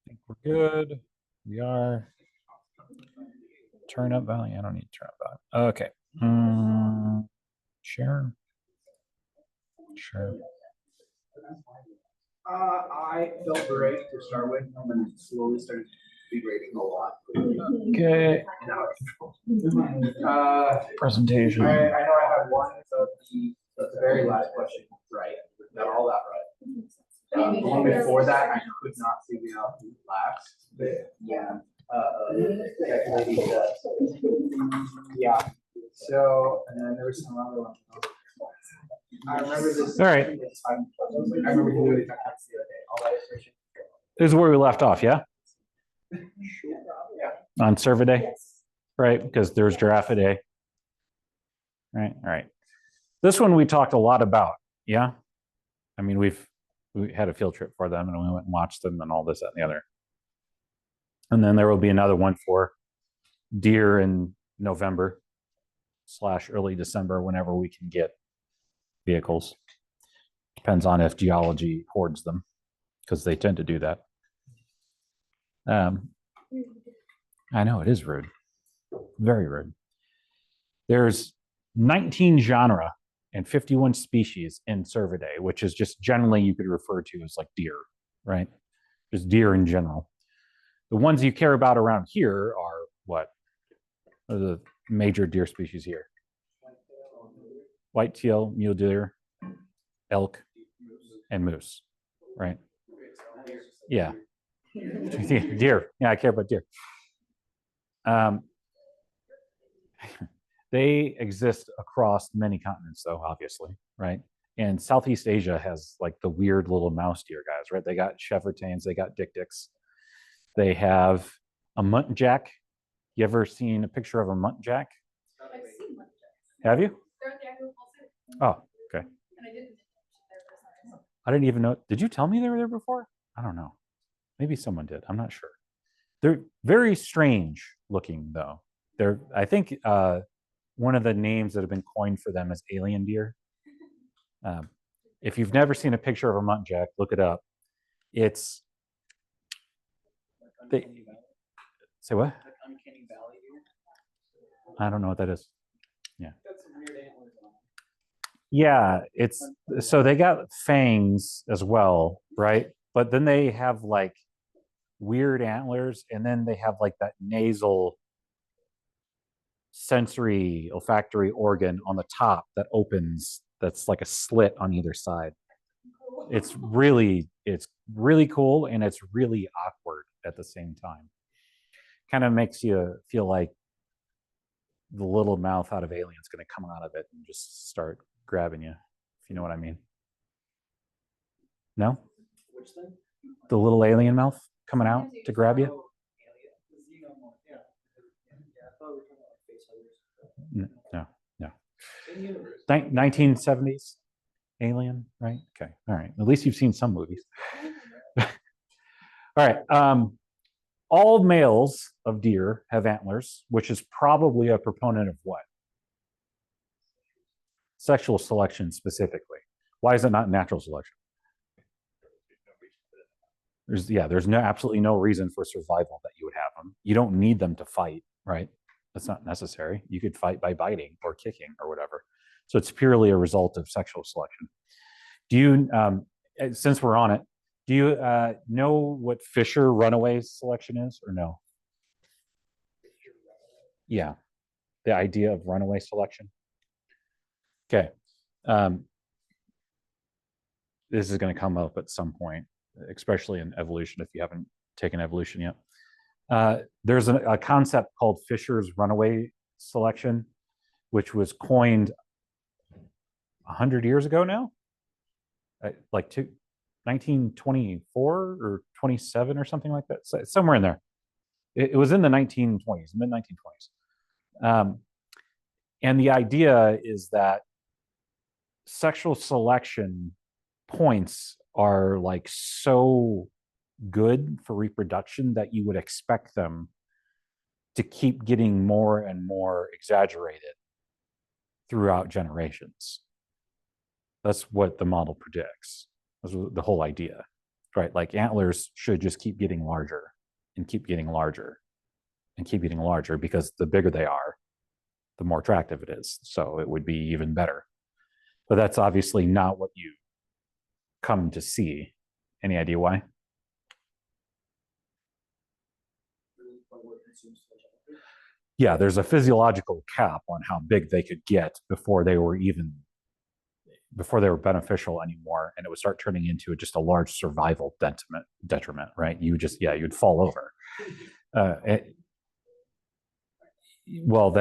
think we're good. We are. Turn up value. I don't need to turn up value. Okay. Share. Sure. I felt great to start with, and then slowly started degrading a lot. Okay. Presentation. I know I had one of the very last question right. Got all that right. The one before that, I could not figure out who last. But yeah. Yeah. So, and then there was some other one. I remember this. All right. I remember literally talking about this the other day. All that information. This is where we left off, yeah? Yeah. On survey day, right? Because there's giraffe day. Right. All right. This one we talked a lot about, yeah? I mean, we had a field trip for them and we went and watched them and all this, that, and the other. And then there will be another one for deer in November/early December, whenever we can get vehicles. Depends on if geology hoards them, because they tend to do that. I know, it is rude. Very rude. There's 19 genera and 51 species in Cervidae, which is just generally you could refer to as like deer, right? Just deer in general. The ones you care about around here are what? Are the major deer species here? Whitetail, mule deer, elk, and moose, right? Yeah. Deer. Yeah, I care about deer. They exist across many continents, though, obviously, right? And Southeast Asia has like the weird little mouse deer guys, right? They got Chevretains, they got dik-diks. They have a muntjac. You ever seen a picture of a muntjac? I've seen muntjacs. Have you? They're at the agricultural zoo. Oh, okay. And I didn't there for some reason. I didn't even know. Did you tell me they were there before? I don't know. Maybe someone did. I'm not sure. They're very strange looking, though. I think one of the names that have been coined for them is alien deer. If you've never seen a picture of a muntjac, look it up. It's say what? I don't know what that is. Yeah. Yeah, it's so they got fangs as well, right? But then they have like weird antlers, and then they have like that nasal sensory olfactory organ on the top that opens, that's like a slit on either side. It's really cool, and it's really awkward at the same time. Kind of makes you feel like the little mouth out of Alien's going to come out of it and just start grabbing you, if you know what I mean. No? Which thing? The little alien mouth coming out to grab you? No. 1970s Alien, right? Okay. All right. At least you've seen some movies. All right. All males of deer have antlers, which is probably a proponent of what? Sexual selection specifically. Why is it not natural selection? There's absolutely no reason for survival that you would have them. You don't need them to fight, right? That's not necessary. You could fight by biting or kicking or whatever. So it's purely a result of sexual selection. Do you, since we're on it, do you know what Fisher runaway selection is, or no? Yeah, the idea of runaway selection. Okay. This is going to come up at some point, especially in evolution, if you haven't taken evolution yet. There's a concept called Fisher's runaway selection, which was coined 100 years ago now, like 1924 or 27 or something like that, so somewhere in there. It was in the 1920s, mid 1920s. And the idea is that sexual selection points are like so good for reproduction that you would expect them to keep getting more and more exaggerated throughout generations. That's what the model predicts. That's the whole idea. right? Like antlers should just keep getting larger and keep getting larger and keep getting larger, because the bigger they are, the more attractive it is. So it would be even better. But that's obviously not what you come to see. Any idea why? Yeah, there's a physiological cap on how big they could get before they were beneficial anymore, and it would start turning into just a large survival detriment, right? You'd fall over. Well,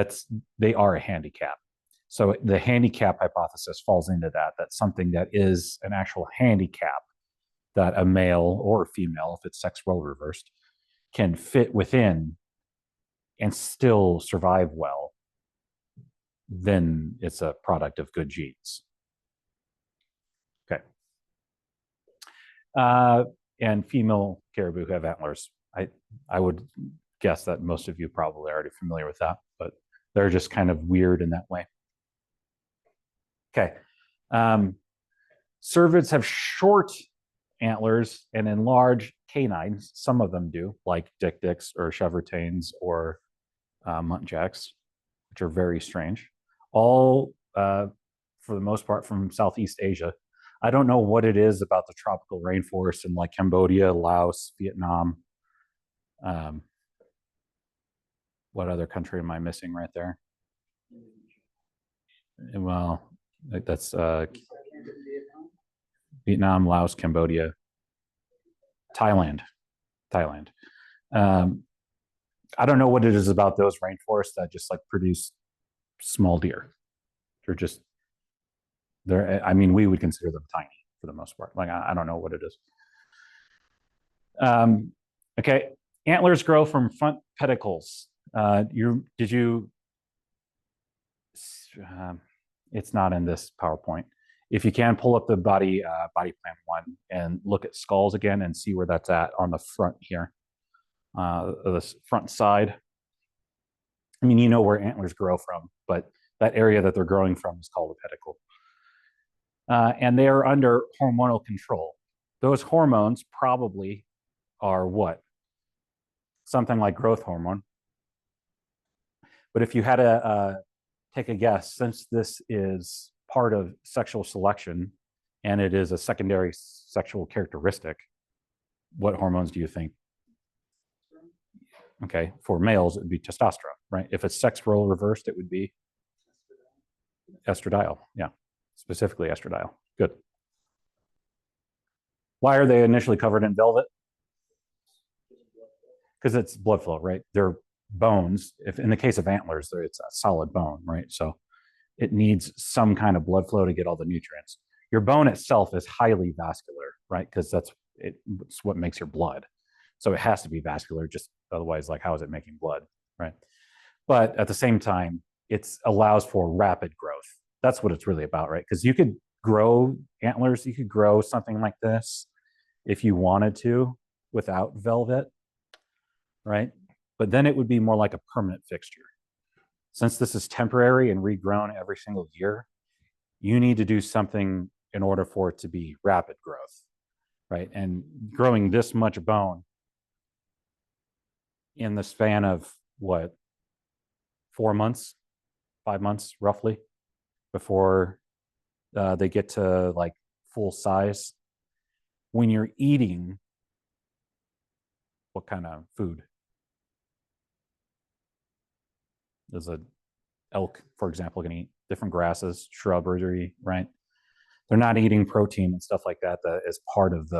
they are a handicap. So the handicap hypothesis falls into that. That's something that is an actual handicap that a male or a female, if it's sex role reversed, can fit within and still survive well. Then it's a product of good genes. Okay. And female caribou have antlers. I would guess that most of you probably are already familiar with that, but they're just kind of weird in that way. Okay. Cervids have short antlers and enlarged canines. Some of them do, like dik-diks or chevrotains or muntjacs, which are very strange. All, for the most part, from Southeast Asia. I don't know what it is about the tropical rainforest in like Cambodia, Laos, Vietnam. What other country am I missing right there? Well, that's Vietnam, Laos, Cambodia, Thailand. I don't know what it is about those rainforests that just like produce small deer. I mean, we would consider them tiny for the most part. Like, I don't know what it is. Okay, antlers grow from front pedicles. It's not in this PowerPoint. If you can, pull up the body plan one and look at skulls again and see where that's at on the front here, the front side. I mean, you know where antlers grow from, but that area that they're growing from is called a pedicle. And they are under hormonal control. Those hormones probably are what? Something like growth hormone. But if you had to take a guess, since this is part of sexual selection and it is a secondary sexual characteristic, what hormones do you think? Okay, for males, it would be testosterone, right? If it's sex role reversed, it would be estradiol. Yeah, specifically estradiol. Good. Why are they initially covered in velvet? Because it's blood flow, right? They're bones. If in the case of antlers, it's a solid bone, right? So it needs some kind of blood flow to get all the nutrients. Your bone itself is highly vascular, right? Because it's what makes your blood. So it has to be vascular, just otherwise, like, how is it making blood, right? But at the same time, it allows for rapid growth. That's what it's really about, right? Because you could grow antlers, you could grow something like this if you wanted to without velvet, right? But then it would be more like a permanent fixture. Since this is temporary and regrown every single year, you need to do something in order for it to be rapid growth, right? And growing this much bone in the span of what, 4 months, 5 months roughly, before they get to like full size. When you're eating, what kind of food? Is a elk, for example, going to eat different grasses, shrubbery, right? They're not eating protein and stuff like that. That is part of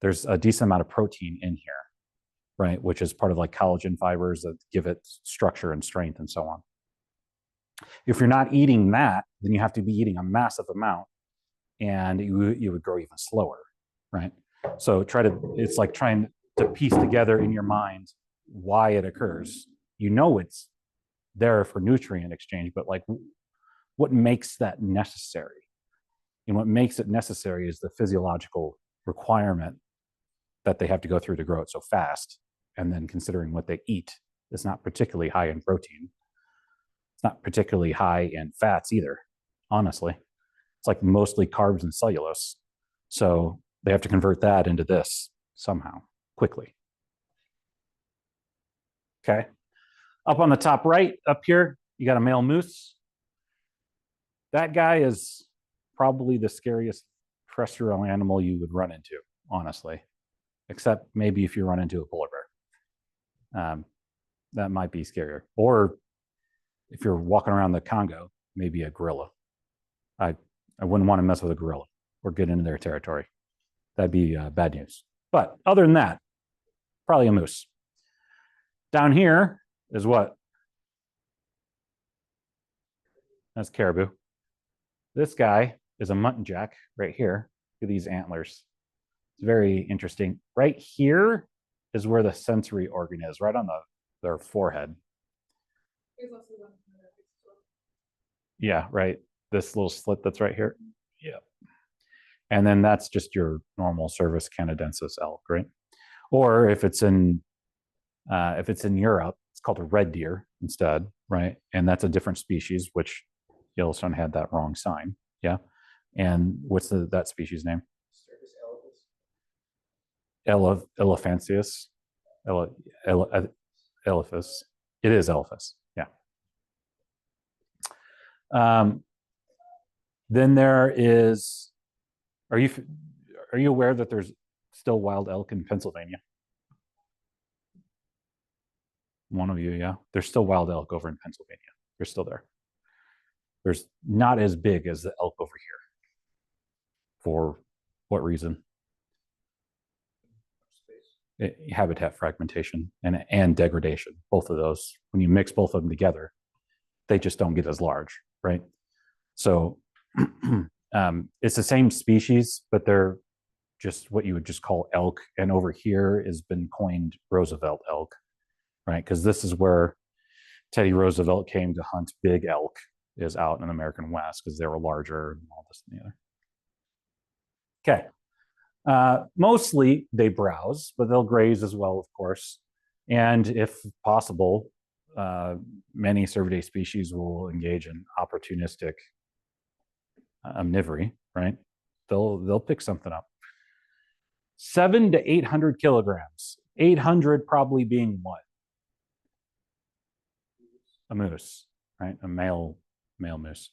there's a decent amount of protein in here, right? Which is part of like collagen fibers that give it structure and strength and so on. If you're not eating that, then you have to be eating a massive amount, and you would grow even slower, right? So it's like trying to piece together in your mind why it occurs. You know it's there for nutrient exchange, but like, what makes that necessary? And what makes it necessary is the physiological requirement that they have to go through to grow it so fast. And then considering what they eat is not particularly high in protein. It's not particularly high in fats either, honestly. It's like mostly carbs and cellulose. So they have to convert that into this somehow, quickly. Okay. Up on the top right, up here, you got a male moose. That guy is probably the scariest terrestrial animal you would run into, honestly, except maybe if you run into a polar bear. That might be scarier. Or if you're walking around the Congo, maybe a gorilla. I wouldn't want to mess with a gorilla or get into their territory. That'd be bad news. But other than that, probably a moose. Down here is what? That's caribou. This guy is a muntjac right here. Look at these antlers. It's very interesting. Right here is where the sensory organ is, right on their forehead. There's also one in the next one. Yeah, right. This little slit that's right here. Yeah. And then that's just your normal Cervus canadensis elk, right? Or if it's in Europe, it's called a red deer instead, right? And that's a different species, which Yellowstone had that wrong sign. Yeah. And what's that species name? Elephantius. Elephas. It is Elephas. Yeah. Then there is. Are you aware that there's still wild elk in Pennsylvania? One of you, yeah. There's still wild elk over in Pennsylvania. They're still there. There's not as big as the elk over here. For what reason? Habitat fragmentation and degradation, both of those. When you mix both of them together, they just don't get as large, right? So it's the same species, but they're just what you would just call elk. And over here has been coined Roosevelt elk, right? Because this is where Teddy Roosevelt came to hunt big elk, is out in the American West because they were larger and all this and the other. Okay. Mostly they browse, but they'll graze as well, of course. And if possible, many cervidae species will engage in opportunistic omnivory, right? They'll pick something up. 700 to 800 kilograms. 800 probably being what? A moose, right? A male moose.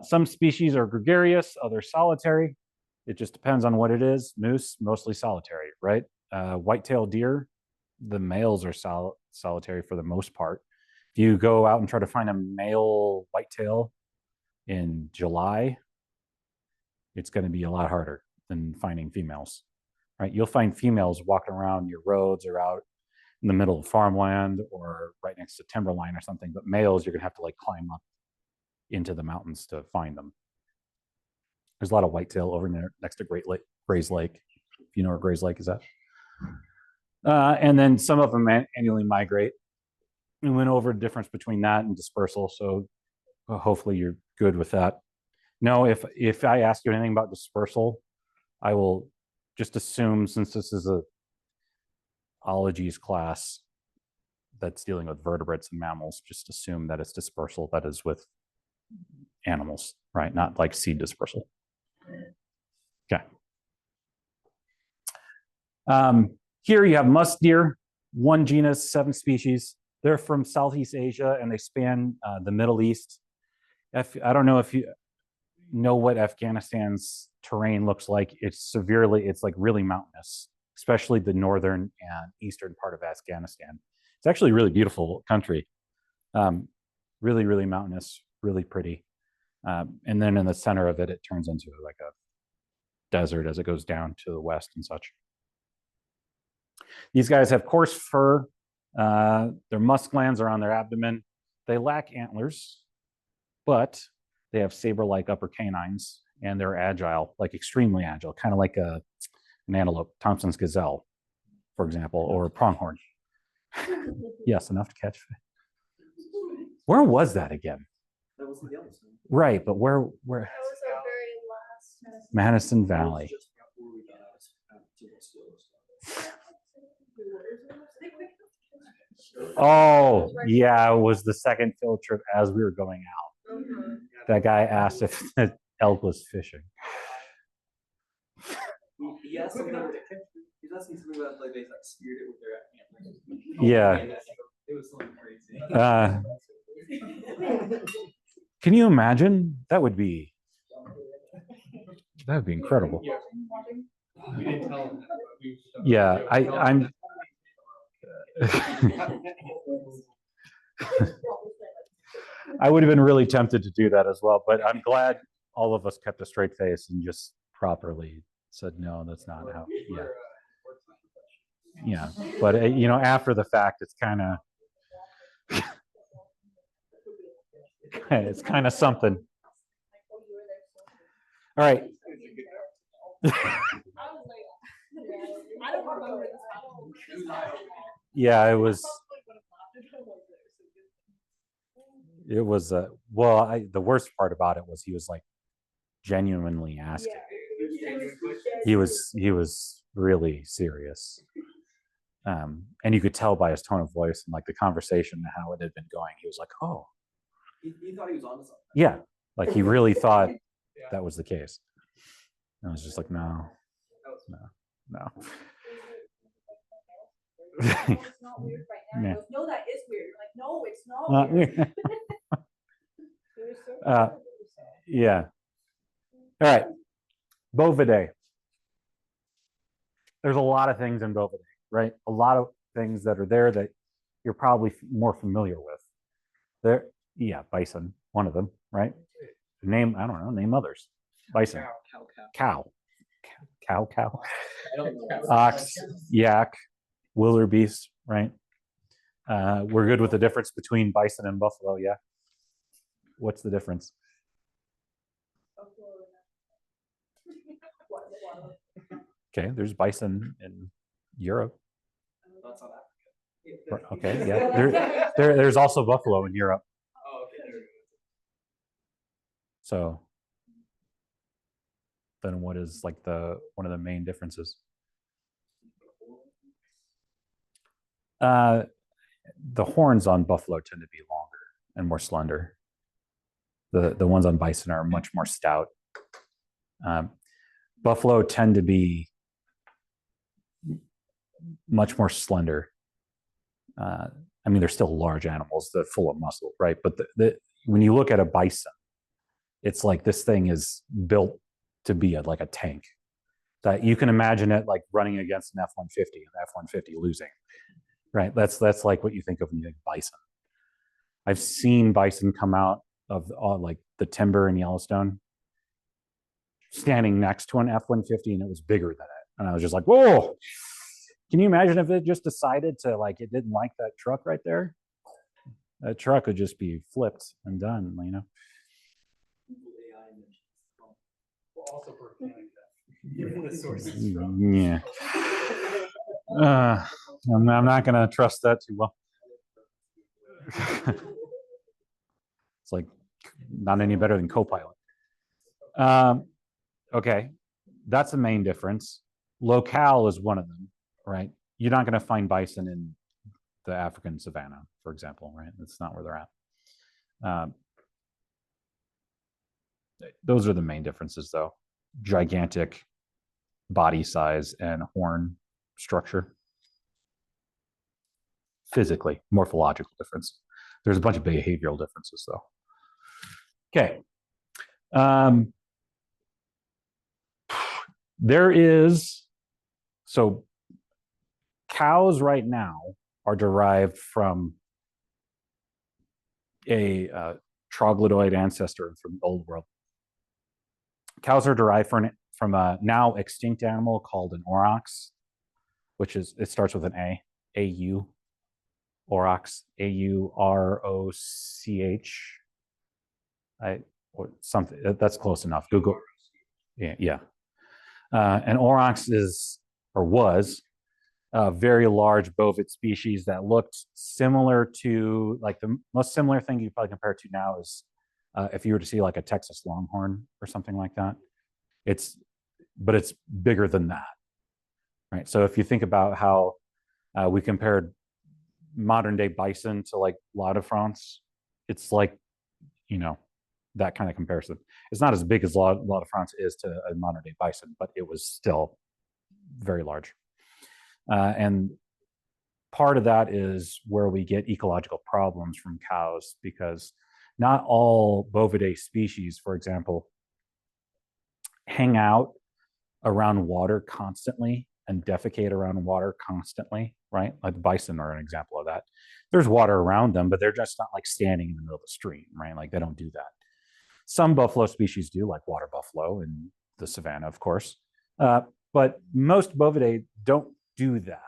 Some species are gregarious, others solitary. It just depends on what it is. Moose, mostly solitary, right? White-tailed deer, the males are solitary for the most part. If you go out and try to find a male whitetail in July, it's going to be a lot harder than finding females, right? You'll find females walking around your roads or out in the middle of farmland or right next to timberline or something, but males, you're going to have to like climb up into the mountains to find them. There's a lot of whitetail over there next to Gray's Lake. If you know where Gray's Lake is at. And then some of them annually migrate. We went over the difference between that and dispersal, so hopefully you're good with that. No, if I ask you anything about dispersal, I will just assume, since this is a ologies class that's dealing with vertebrates and mammals, just assume that it's dispersal that is with animals, right? Not like seed dispersal. Okay. Here you have musk deer, one genus, 7 species. They're from Southeast Asia and they span the Middle East. I don't know if you know what Afghanistan's terrain looks like. It's like really mountainous, especially the northern and eastern part of Afghanistan. It's actually a really beautiful country. Really, really mountainous, really pretty. And then in the center of it, it turns into like a desert as it goes down to the west and such. These guys have coarse fur. Their musk glands are on their abdomen. They lack antlers, but they have saber-like upper canines, and they're agile, like extremely agile, kind of like an antelope, Thompson's gazelle, for example, or a pronghorn. Yes, enough to catch. Where was that again? That was in Yellowstone. Right, but where? That was our very last. Madison Valley. Oh, yeah, it was the second field trip as we were going out. Mhm. That guy asked if the elk was fishing. he asked something about he's asking something about like they like speared it with their antlers. Yeah. It was something crazy. Can you imagine? That would be incredible. We didn't tell him that. Yeah, I'm I would have been really tempted to do that as well, but I'm glad all of us kept a straight face and just properly said, no, that's not how. Yeah. Yeah. But, after the fact, it's kind of, it's kind of something. All right. Yeah, it was, well, the worst part about it was he was like genuinely asking. He was really serious. And you could tell by his tone of voice and like the conversation and how it had been going. He was like, oh. He thought he was onto something. Yeah, like he really thought that was the case. And I was just like, no. It's not weird right now. He goes, no, that is weird. You're like, no, it's not weird. Yeah. All right. Bovidae. There's a lot of things in Bovidae, right? A lot of things that are there that you're probably more familiar with. There, bison, one of them, right? Name others. Bison. Cow. Ox, yak, wildebeest, right? We're good with the difference between bison and buffalo, yeah? What's the difference? Okay, there's bison in Europe. Okay, yeah. There's also buffalo in Europe. Oh, okay. So then what is like one of the main differences? The horns on buffalo tend to be longer and more slender. The ones on bison are much more stout. Buffalo tend to be much more slender. I mean, they're still large animals, they're full of muscle, right? But when you look at a bison, it's like this thing is built to be like a tank. That you can imagine it like running against an F-150 and F-150 losing, right? That's like what you think of when you think bison. I've seen bison come out of like the timber in Yellowstone, standing next to an F-150, and it was bigger than it. And I was just like, whoa, can you imagine if it just decided to like, it didn't like that truck right there? That truck would just be flipped and done, Also for given the sources. Yeah. I'm not going to trust that too well. It's like not any better than Copilot. Okay, that's the main difference. Locale is one of them, right? You're not going to find bison in the African savanna, for example, right? That's not where they're at. Those are the main differences, though. Gigantic body size and horn structure. Physically, morphological difference. There's a bunch of behavioral differences, though. Okay. So cows right now are derived from a troglodyte ancestor from the old world. Cows are derived from a now extinct animal called an aurochs, it starts with an A, A-U, aurochs, A-U-R-O-C-H. Or something, that's close enough. Google. Yeah. An aurochs was a very large bovid species that looked similar to, like the most similar thing you probably compare it to now is if you were to see like a Texas Longhorn or something like that. But it's bigger than that, right? So if you think about how we compared modern day bison to like La de France, it's like, that kind of comparison. It's not as big as La de France is to a modern day bison, but it was still very large. And part of that is where we get ecological problems from cows, because not all bovidae species, for example, hang out around water constantly and defecate around water constantly, right? Like bison are an example of that. There's water around them, but they're just not like standing in the middle of the stream, right? Like they don't do that. Some buffalo species do, like water buffalo in the savanna, of course. But most bovidae don't do that.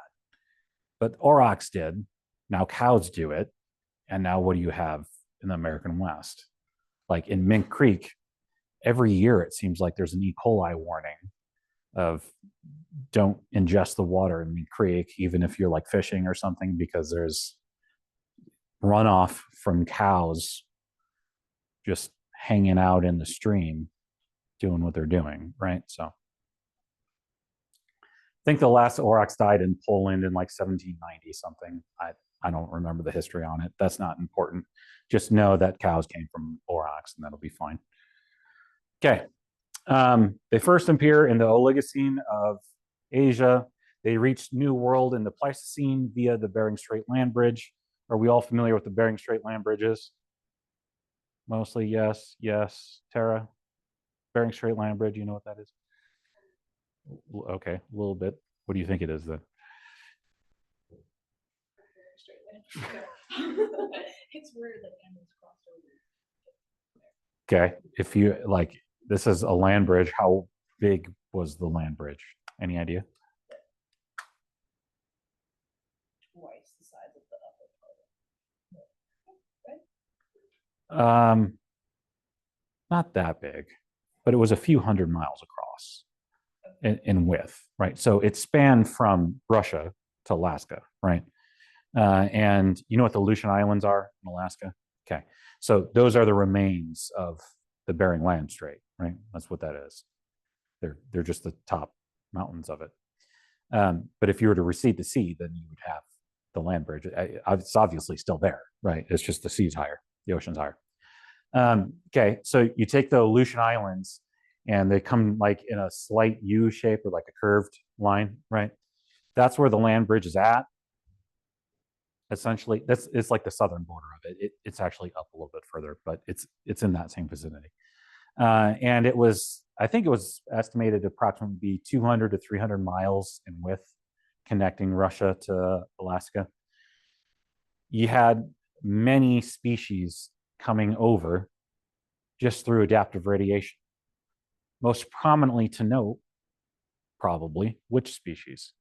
But aurochs did. Now cows do it. And now what do you have in the American West? Like in Mink Creek, every year it seems like there's an E. coli warning of don't ingest the water in Mink Creek, even if you're like fishing or something, because there's runoff from cows just hanging out in the stream doing what they're doing, right? So I think the last aurochs died in Poland in like 1790 something. I don't remember the history on it. That's not important. Just know that cows came from aurochs and that'll be fine. Okay. They first appear in the Oligocene of Asia. They reached New World in the Pleistocene via the Bering Strait land bridge. Are we all familiar with the Bering Strait land bridges? Mostly, yes, yes. Tara, Bering Strait land bridge, you know what that is? Okay, a little bit. What do you think it is then? It's weird that animals cross over. Okay, if you like, this is a land bridge. How big was the land bridge? Any idea? Twice the size of the upper part. Not that big, but it was a few hundred miles across in width, right? So it spanned from Russia to Alaska, right? And you know what the Aleutian Islands are in Alaska? Okay, so those are the remains of the Bering Land Strait, right? That's what that is. They're just the top mountains of it. But if you were to recede the sea, then you would have the land bridge. It's obviously still there, right? It's just the sea's higher, the ocean's higher. Okay, so you take the Aleutian Islands and they come like in a slight U shape or like a curved line, right? That's where the land bridge is at. Essentially, it's like the southern border of it. It's actually up a little bit further, but it's in that same vicinity. And it was, I think it was estimated to approximately be 200 to 300 miles in width, connecting Russia to Alaska. You had many species coming over just through adaptive radiation. Most prominently to note, probably, which species?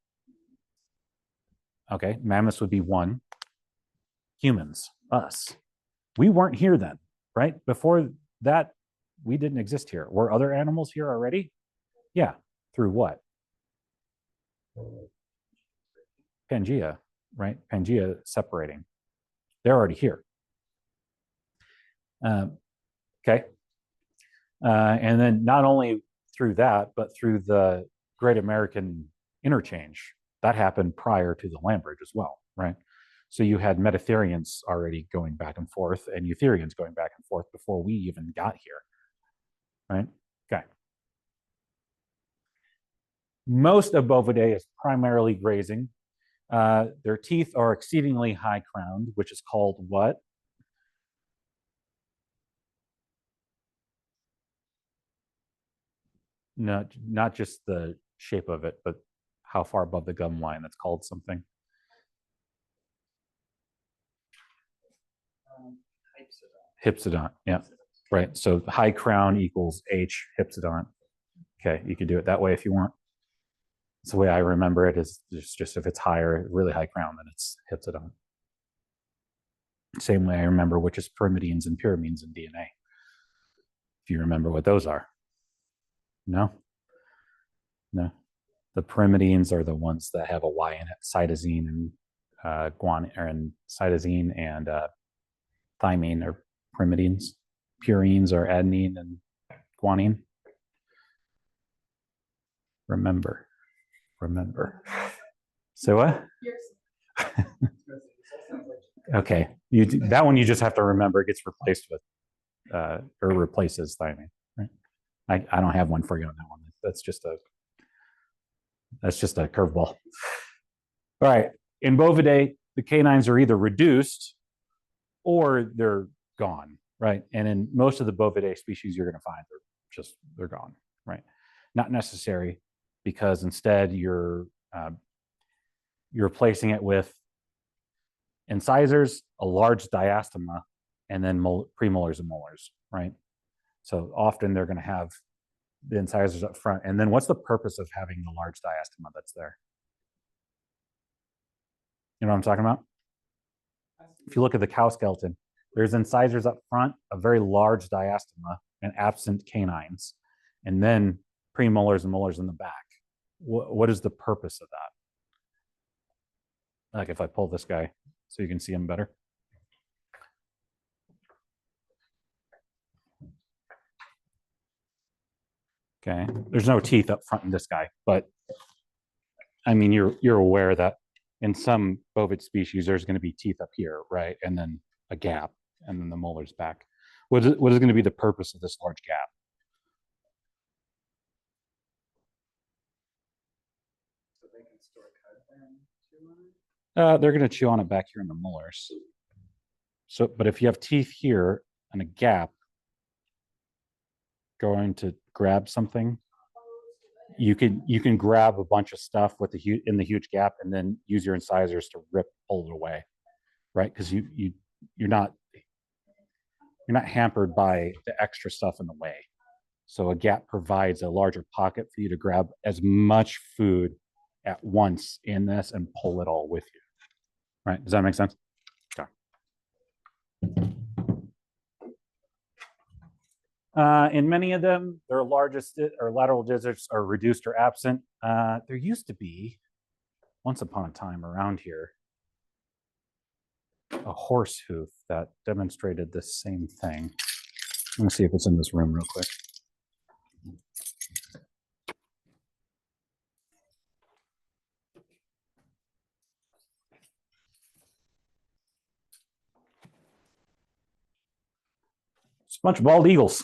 Okay, mammoths would be one. Humans, us. We weren't here then, right? Before that, we didn't exist here. Were other animals here already? Yeah, through what? Pangea, right? Pangea separating. They're already here. Okay. And then not only through that, but through the Great American Interchange. That happened prior to the land bridge as well, right? So you had Metatherians already going back and forth and Eutherians going back and forth before we even got here, right? Okay. Most of Bovidae is primarily grazing. Their teeth are exceedingly high crowned, which is called what? No, not just the shape of it, but how far above the gum line. That's called something. Hypsodont, yeah, right. So high crown equals H, hypsodont. Okay, you can do it that way if you want. It's the way I remember it is just if it's higher, really high crown, then it's hypsodont. Same way I remember which is pyrimidines and pyrimines in DNA. If you remember what those are. No? No. The pyrimidines are the ones that have a Y in it, cytosine and cytosine and thymine are pyrimidines. Purines are adenine and guanine. Remember. So what? Okay, that one you just have to remember. It gets replaced with or replaces thymine. Right? I don't have one for you on that one. That's just That's just a curveball. All right. In Bovidae, the canines are either reduced or they're gone, right? And in most of the Bovidae species you're going to find, they're gone, right? Not necessary, because instead you're replacing it with incisors, a large diastema, and then premolars and molars, right? So often they're going to have the incisors up front. And then what's the purpose of having the large diastema that's there? You know what I'm talking about? If you look at the cow skeleton, there's incisors up front, a very large diastema, and absent canines, and then premolars and molars in the back. What is the purpose of that? Like if I pull this guy so you can see him better. Okay, there's no teeth up front in this guy, but I mean, you're aware that in some bovid species, there's going to be teeth up here, right? And then a gap, and then the molars back. What is going to be the purpose of this large gap? So they can store cud and chew on it? They're going to chew on it back here in the molars. So, but if you have teeth here and a gap, going to grab something, you can grab a bunch of stuff with in the huge gap, and then use your incisors to pull it away, right? Because you're not hampered by the extra stuff in the way. So a gap provides a larger pocket for you to grab as much food at once in this and pull it all with you, right? Does that make sense? Okay. In many of them, their largest or lateral digits are reduced or absent. There used to be, once upon a time around here, a horse hoof that demonstrated this same thing. Let me see if it's in this room real quick. It's a bunch of bald eagles.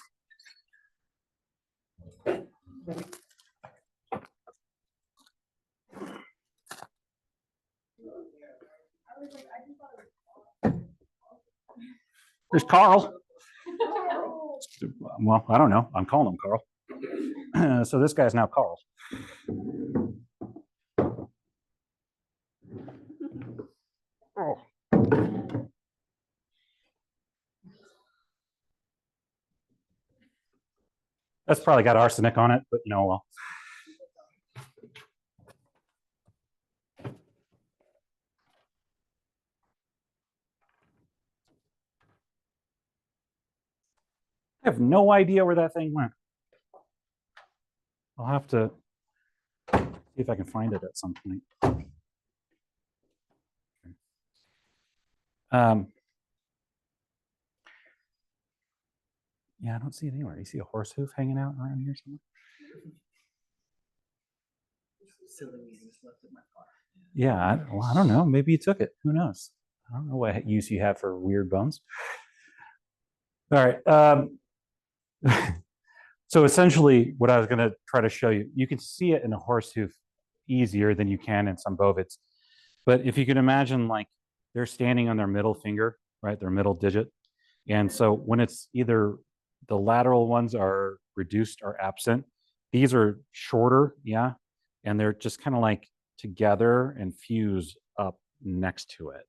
There's Carl. Well, I don't know. I'm calling him Carl. So this guy's now Carl. Oh. That's probably got arsenic on it, but you know, well. I have no idea where that thing went. I'll have to see if I can find it at some point. Yeah, I don't see it anywhere. You see a horse hoof hanging out around here somewhere? Yeah, I don't know. Maybe you took it. Who knows? I don't know what use you have for weird bones. All right. So essentially, what I was going to try to show you, you can see it in a horse hoof easier than you can in some bovids. But if you can imagine, like, they're standing on their middle finger, right, their middle digit. And so when it's either the lateral ones are reduced or absent, these are shorter, yeah, and they're just kind of like together and fuse up next to it.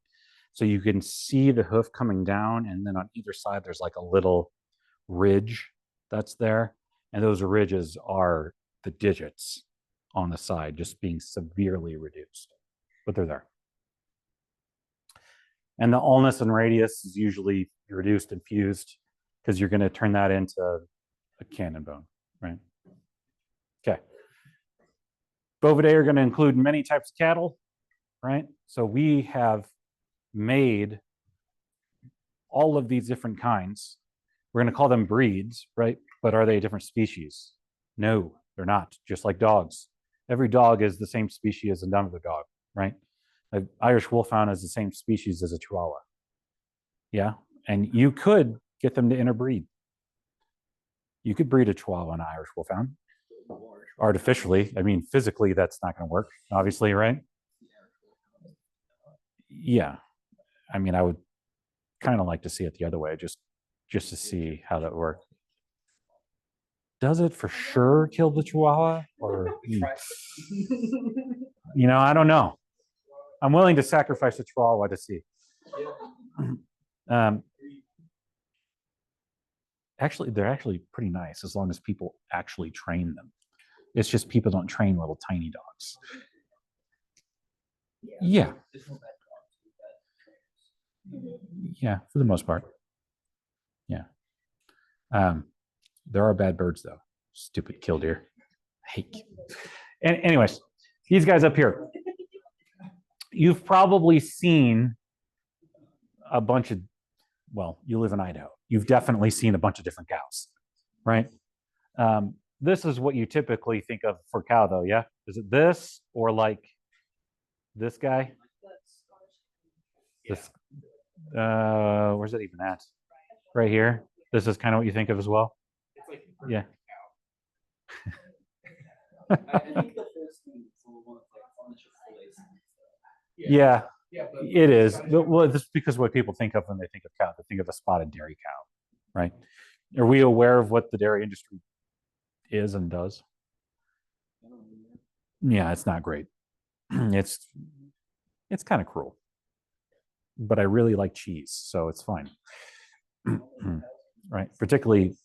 So you can see the hoof coming down, and then on either side, there's like a little ridge that's there. And those ridges are the digits on the side, just being severely reduced, but they're there. And the ulnus and radius is usually reduced and fused because you're going to turn that into a cannon bone, right? Okay. Bovidae are going to include many types of cattle, right? So we have made all of these different kinds. We're going to call them breeds, right? But are they a different species? No, they're not, just like dogs. Every dog is the same species as another dog, right? An Irish Wolfhound is the same species as a Chihuahua. Yeah, and you could get them to interbreed. You could breed a Chihuahua and an Irish Wolfhound. artificially. I mean, physically, that's not going to work, obviously, right? Yeah. I mean, I would kind of like to see it the other way, just to see how that works. Does it for sure kill the Chihuahua? Or, I don't know. I'm willing to sacrifice a Chihuahua to see. Actually, they're actually pretty nice as long as people actually train them. It's just people don't train little tiny dogs. Yeah. Yeah, for the most part. Yeah. There are bad birds though. Stupid killdeer. I hate. Anyways, these guys up here. You've probably seen a bunch of, well, you live in Idaho. You've definitely seen a bunch of different cows, right? This is what you typically think of for cow though, yeah? Is it this or like this guy? This, where's it even at? Right here. This is kind of what you think of as well? It's like yeah. I think the first thing is one of Yeah, it is. Well, this is because what people think of when they think of cow, they think of a spotted dairy cow, right? Are we aware of what the dairy industry is and does? Yeah, it's not great. It's kind of cruel, but I really like cheese, so it's fine. Right, particularly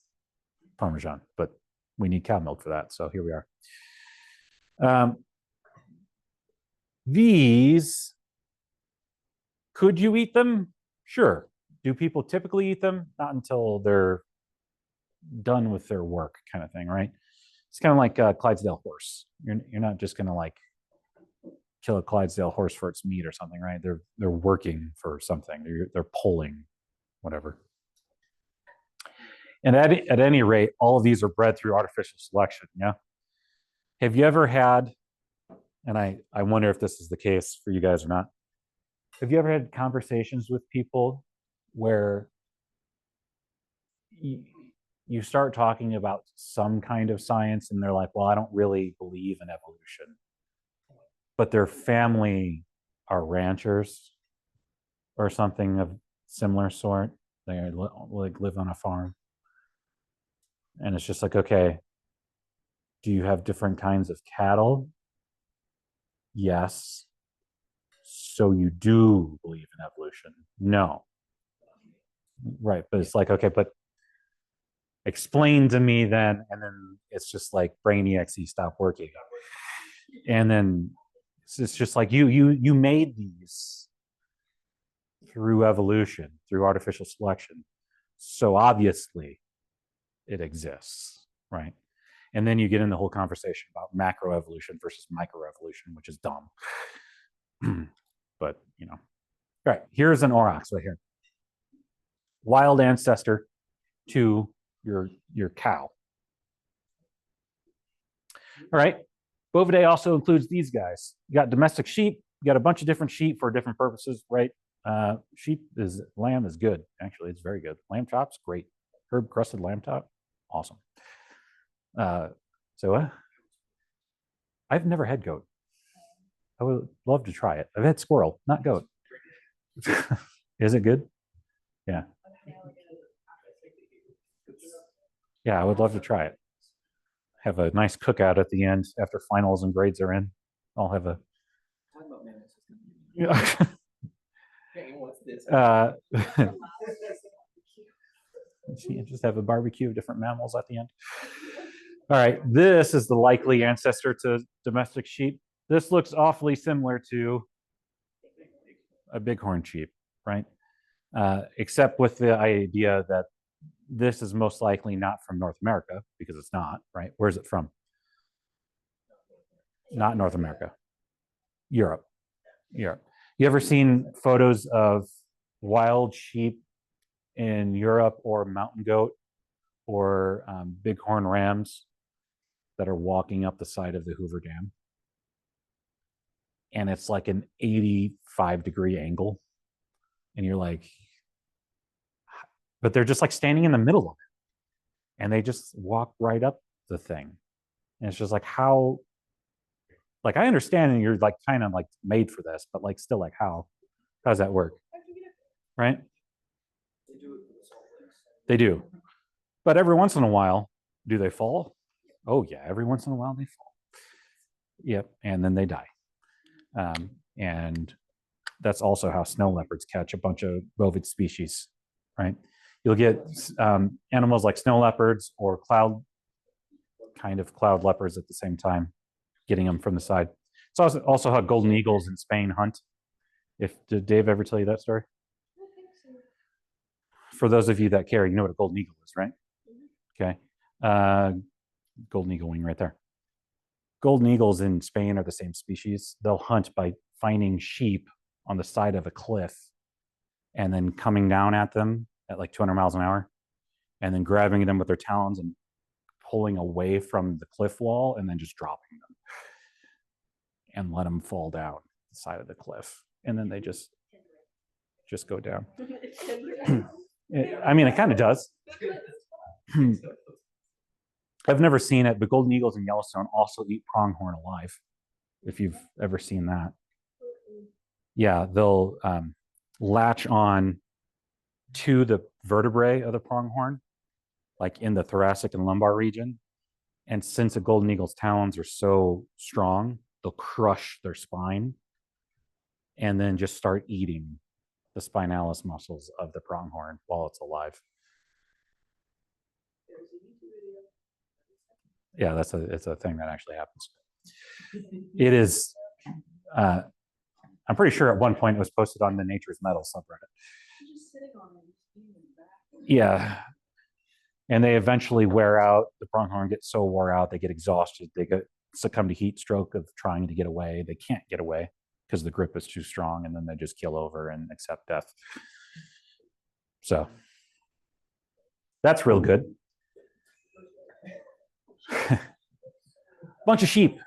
Parmesan, but we need cow milk for that, so here we are. These, could you eat them? Sure. Do people typically eat them? Not until they're done with their work, kind of thing, right? It's kind of like a Clydesdale horse. You're not just gonna like kill a Clydesdale horse for its meat or something, right? They're working for something. They're pulling, whatever. And at any rate, all of these are bred through artificial selection. Yeah. Have you ever had, and I wonder if this is the case for you guys or not, have you ever had conversations with people where you start talking about some kind of science and they're like, well, I don't really believe in evolution, but their family are ranchers or something of similar sort? They like live on a farm. And it's just like, okay, do you have different kinds of cattle? Yes. So you do believe in evolution? No. Right. But it's like, okay, but explain to me then. And then it's just like brain exe stop working. And then it's just like you made these through evolution, through artificial selection. So obviously it exists, right? And then you get in the whole conversation about macroevolution versus microevolution, which is dumb. But, all right, here's an aurochs right here. Wild ancestor to your cow. All right, Bovidae also includes these guys. You got domestic sheep, you got a bunch of different sheep for different purposes, right? Lamb is good, actually, it's very good. Lamb chops, great. Herb crusted lamb chop, awesome. I've never had goat. I would love to try it. I've had squirrel, not goat. Is it good? Yeah. Yeah, I would love to try it. Have a nice cookout at the end after finals and grades are in. I'll have a. Just have a barbecue of different mammals at the end. All right, this is the likely ancestor to domestic sheep. This looks awfully similar to a bighorn sheep, right? Except with the idea that this is most likely not from North America, because it's not, right? Where's it from? Not North America. Europe. You ever seen photos of wild sheep in Europe, or mountain goat, or bighorn rams that are walking up the side of the Hoover Dam? And it's like an 85-degree angle. And you're like, but they're just like standing in the middle of it. And they just walk right up the thing. And it's just like, how, like, I understand and you're like kind of like made for this, but like still like how does that work? Right? They do. But every once in a while, do they fall? Oh yeah, every once in a while they fall. Yep, and then they die. And that's also how snow leopards catch a bunch of bovid species, right? You'll get animals like snow leopards or cloud leopards at the same time, getting them from the side. It's also how golden eagles in Spain hunt. Did Dave ever tell you that story? For those of you that care, you know what a golden eagle is, right? Okay. Golden eagle wing right there. Golden eagles in Spain are the same species. They'll hunt by finding sheep on the side of a cliff and then coming down at them at like 200 miles an hour and then grabbing them with their talons and pulling away from the cliff wall and then just dropping them and let them fall down the side of the cliff. And then they just go down. I mean, it kind of does. I've never seen it, but golden eagles in Yellowstone also eat pronghorn alive, if you've ever seen that. Yeah, they'll latch on to the vertebrae of the pronghorn, like in the thoracic and lumbar region. And since a golden eagle's talons are so strong, they'll crush their spine and then just start eating the spinalis muscles of the pronghorn while it's alive. Yeah, it's a thing that actually happens. It is, I'm pretty sure at one point it was posted on the Nature's Metal subreddit. Yeah. And they eventually wear out, the pronghorn gets so wore out, they get exhausted, they succumb to heat stroke of trying to get away. They can't get away because the grip is too strong, and then they just keel over and accept death. So that's real good. Bunch of sheep,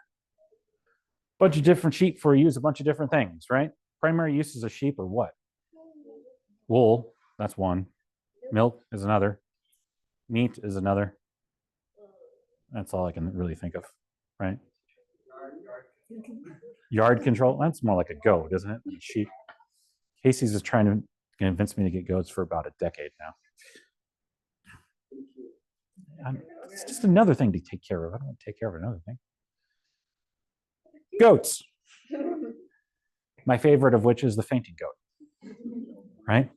bunch of different sheep for use a bunch of different things, right? Primary uses of sheep are what? Wool, that's one. Milk is another. Meat is another. That's all I can really think of, right? Yard control, that's more like a goat, isn't it? A sheep. Casey's is trying to convince me to get goats for about a decade now. It's just another thing to take care of. I don't want to take care of another thing. Goats. My favorite of which is the fainting goat, right?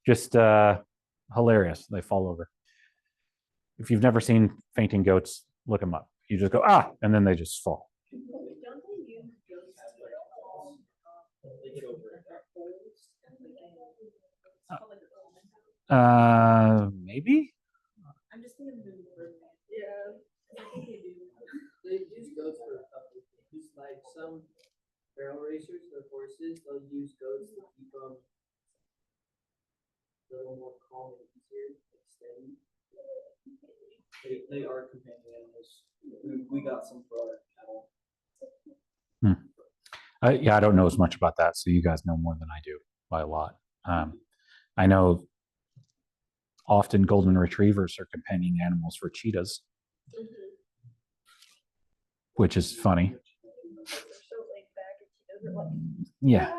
Just hilarious. They fall over. If you've never seen fainting goats, look them up. You just go, ah, and then they just fall. Maybe? I'm just thinking of Yeah. They use goats for a couple of things, like some barrel racers or horses, they'll use goats to keep them a little more calm and easier, like steady. They are companion animals. We got some for our cattle. Yeah, I don't know as much about that, so you guys know more than I do by a lot. I know often golden retrievers are companion animals for cheetahs, which is funny. Yeah.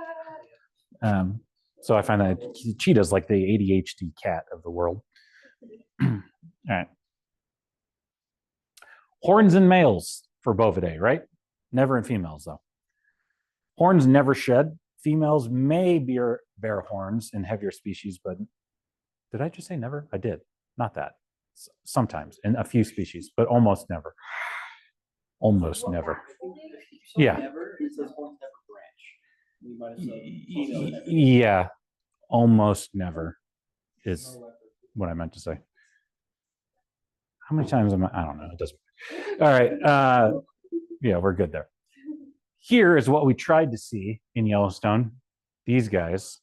So I find that cheetah's like the ADHD cat of the world. All right. Horns in males for bovidae, right? Never in females, though. Horns never shed. Females may bear horns in heavier species, but did I just say never? I did. Not that. Sometimes in a few species, but almost never. Almost never. Yeah. Never, it says horns never branch. Yeah. Almost never is what I meant to say. How many times am I don't know. It doesn't. All right. Yeah, we're good there. Here is what we tried to see in Yellowstone. These guys,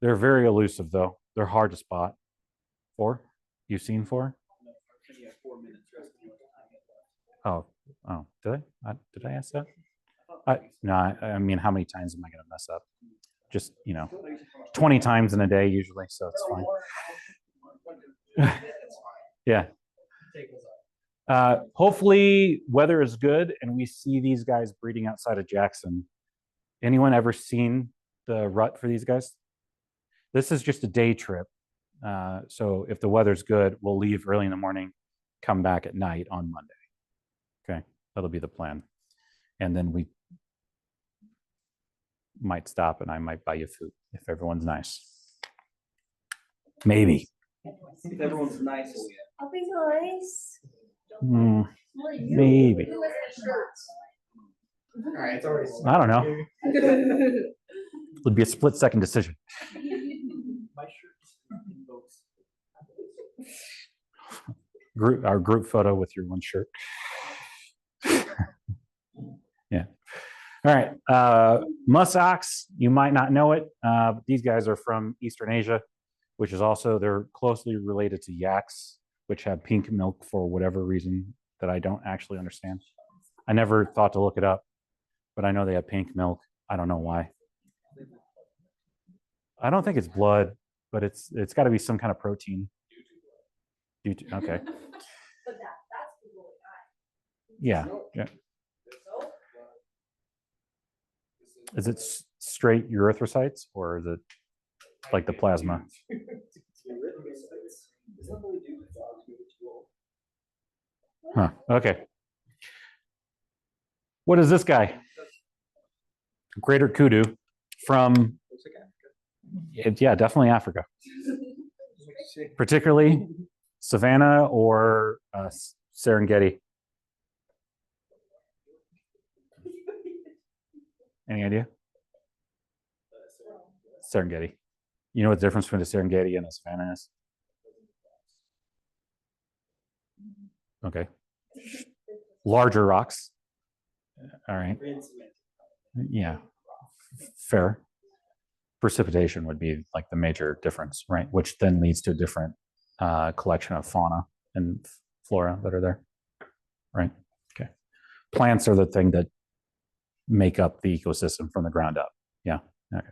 they're very elusive, though. They're hard to spot. 4? You've seen 4? Oh, did I ask that? No, I mean, how many times am I going to mess up? Just, 20 times in a day usually, so it's fine. Yeah. Hopefully weather is good and we see these guys breeding outside of Jackson. Anyone ever seen the rut for these guys? This is just a day trip. So if the weather's good, we'll leave early in the morning, come back at night on Monday. Okay, that'll be the plan. And then we might stop and I might buy you food if everyone's nice. Maybe. If everyone's nice, I'll be nice. Maybe. Who has any shirts? all right, it's already. I don't know. It'll be a split-second decision. My shirt invokes. Our group photo with your one shirt. Yeah. All right. Musk ox, you might not know it. But these guys are from Eastern Asia, which is also, they're closely related to yaks, which have pink milk for whatever reason that I don't actually understand. I never thought to look it up, but I know they have pink milk. I don't know why. I don't think it's blood, but it's got to be some kind of protein. Okay. But that's really nice. Yeah. Yeah. Is it straight erythrocytes or is it like the plasma? Huh. Okay. What is this guy? Greater kudu from, yeah, definitely Africa. Particularly Savannah or Serengeti. Any idea? Serengeti. You know what the difference between a Serengeti and a Savannah is? Okay. Larger rocks. All right. Yeah. Fair. Precipitation would be like the major difference, right? Which then leads to a different collection of fauna and flora that are there, right? Okay. Plants are the thing that make up the ecosystem from the ground up. Yeah. Okay.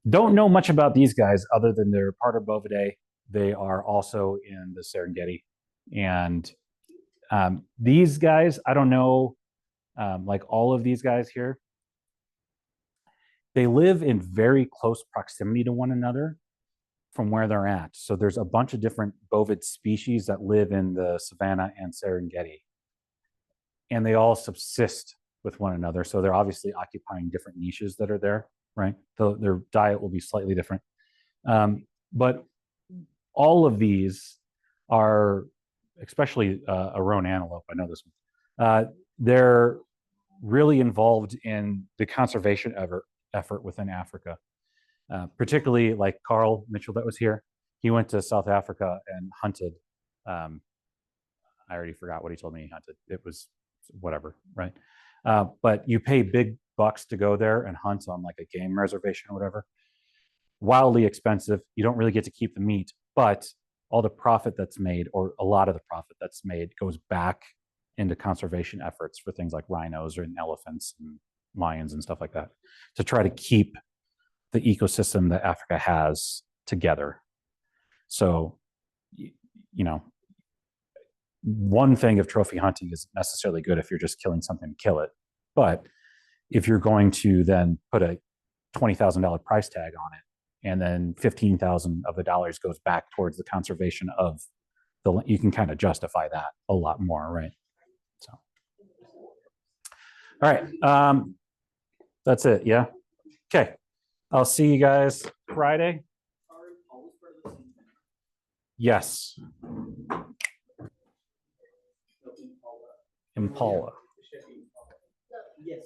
Don't know much about these guys other than they're part of Bovidae. They are also in the Serengeti. And these guys, I don't know, like all of these guys here, they live in very close proximity to one another from where they're at. So there's a bunch of different bovid species that live in the Savannah and Serengeti. And they all subsist with one another. So they're obviously occupying different niches that are there, right? Their diet will be slightly different. But all of these are, especially a roan antelope, I know this one, they're really involved in the conservation effort within Africa. Particularly like Carl Mitchell that was here. He went to South Africa and hunted. I already forgot what he told me he hunted. It was whatever, right? But you pay big bucks to go there and hunt on like a game reservation or whatever. Wildly expensive. You don't really get to keep the meat, but all the profit that's made, or a lot of the profit that's made, goes back into conservation efforts for things like rhinos and elephants and lions and stuff like that, to try to keep the ecosystem that Africa has together. So, you know, one thing of trophy hunting isn't necessarily good if you're just killing something to kill it. But if you're going to then put a $20,000 price tag on it, and then 15,000 of the dollars goes back towards the conservation of the, you can kind of justify that a lot more, right? So, all right, that's it. Yeah. Okay. I'll see you guys Friday. Yes. Impala. Yes.